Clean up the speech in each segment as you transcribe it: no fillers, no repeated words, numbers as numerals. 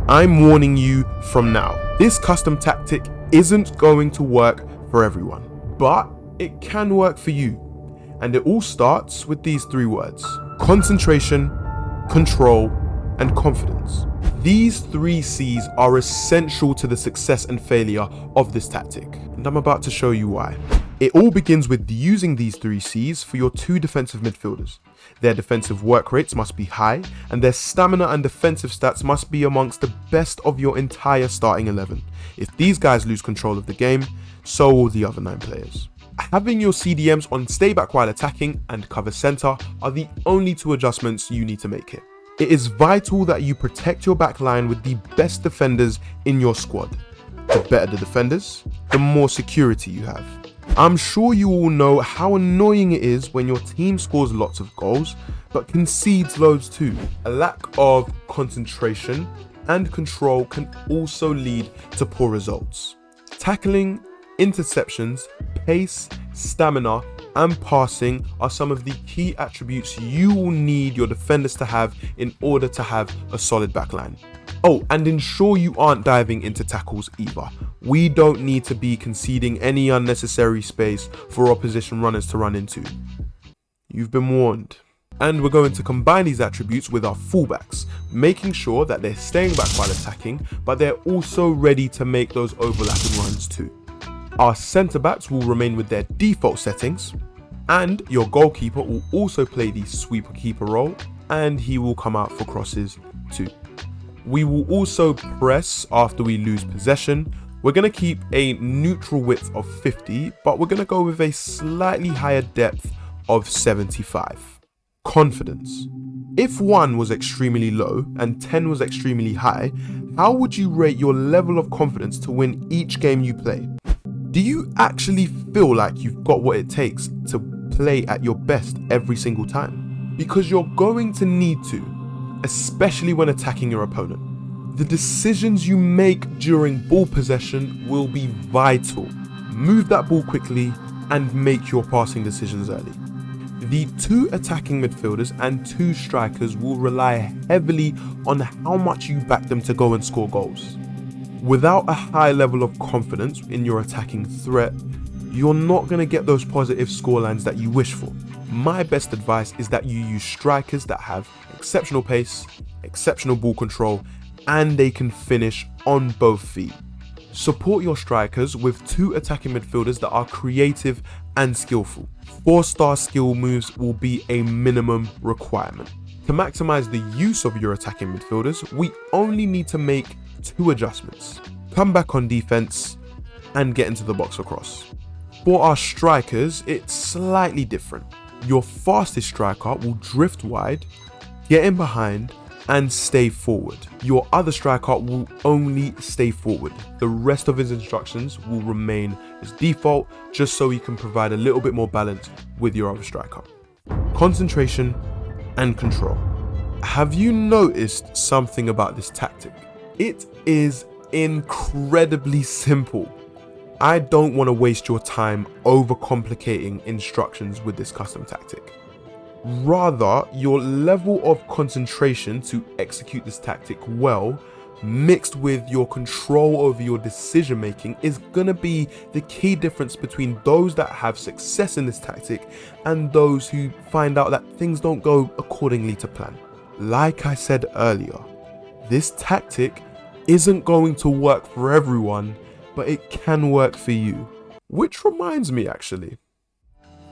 I'm warning you from now. This custom tactic isn't going to work for everyone, but it can work for you. And it all starts with these 3 words: concentration, control, and confidence. These 3 C's are essential to the success and failure of this tactic, and I'm about to show you why. It all begins with using these 3 C's for your 2 defensive midfielders. Their defensive work rates must be high, and their stamina and defensive stats must be amongst the best of your entire starting 11. If these guys lose control of the game, so will the other 9 players. Having your CDMs on stay back while attacking and cover center are the only 2 adjustments you need to make here. It is vital that you protect your back line with the best defenders in your squad. The better the defenders, the more security you have. I'm sure you all know how annoying it is when your team scores lots of goals but concedes loads too. A lack of concentration and control can also lead to poor results. Tackling, interceptions, pace, stamina, and passing are some of the key attributes you will need your defenders to have in order to have a solid backline. Oh, and ensure you aren't diving into tackles either. We don't need to be conceding any unnecessary space for opposition runners to run into. You've been warned. And we're going to combine these attributes with our fullbacks, making sure that they're staying back while attacking, but they're also ready to make those overlapping runs too. Our centre backs will remain with their default settings, and your goalkeeper will also play the sweeper keeper role, and he will come out for crosses too. We will also press after we lose possession. We're going to keep a neutral width of 50, but we're going to go with a slightly higher depth of 75. Confidence. If 1 was extremely low and 10 was extremely high, how would you rate your level of confidence to win each game you play? Do you actually feel like you've got what it takes to play at your best every single time? Because you're going to need to, especially when attacking your opponent. The decisions you make during ball possession will be vital. Move that ball quickly and make your passing decisions early. The 2 attacking midfielders and 2 strikers will rely heavily on how much you back them to go and score goals. Without a high level of confidence in your attacking threat, you're not going to get those positive scorelines that you wish for. My best advice is that you use strikers that have exceptional pace, exceptional ball control, and they can finish on both feet. Support your strikers with 2 attacking midfielders that are creative and skillful. 4-star skill moves will be a minimum requirement. To maximize the use of your attacking midfielders, we only need to make 2 adjustments: come back on defense and get into the box for cross. For our strikers, it's slightly different. Your fastest striker will drift wide, get in behind, and stay forward. Your other striker will only stay forward. The rest of his instructions will remain as default, just so he can provide a little bit more balance with your other striker. Concentration and control. Have you noticed something about this tactic? It is incredibly simple. I don't want to waste your time overcomplicating instructions with this custom tactic. Rather, your level of concentration to execute this tactic well, mixed with your control over your decision making, is going to be the key difference between those that have success in this tactic and those who find out that things don't go accordingly to plan. Like I said earlier, this tactic isn't going to work for everyone, but it can work for you. Which reminds me actually,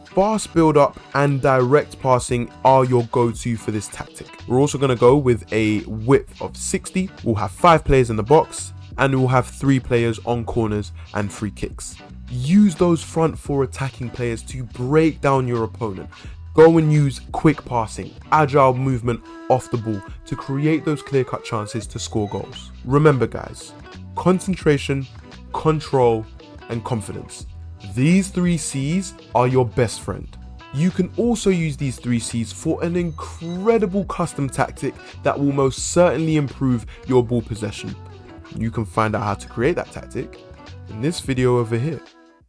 fast build up and direct passing are your go-to for this tactic. We're also going to go with a width of 60. We'll have 5 players in the box and we'll have 3 players on corners and free kicks. Use those front 4 attacking players to break down your opponent. Go and use quick passing, agile movement off the ball to create those clear-cut chances to score goals. Remember guys, concentration, control, and confidence. These 3 C's are your best friend. You can also use these 3 C's for an incredible custom tactic that will most certainly improve your ball possession. You can find out how to create that tactic in this video over here.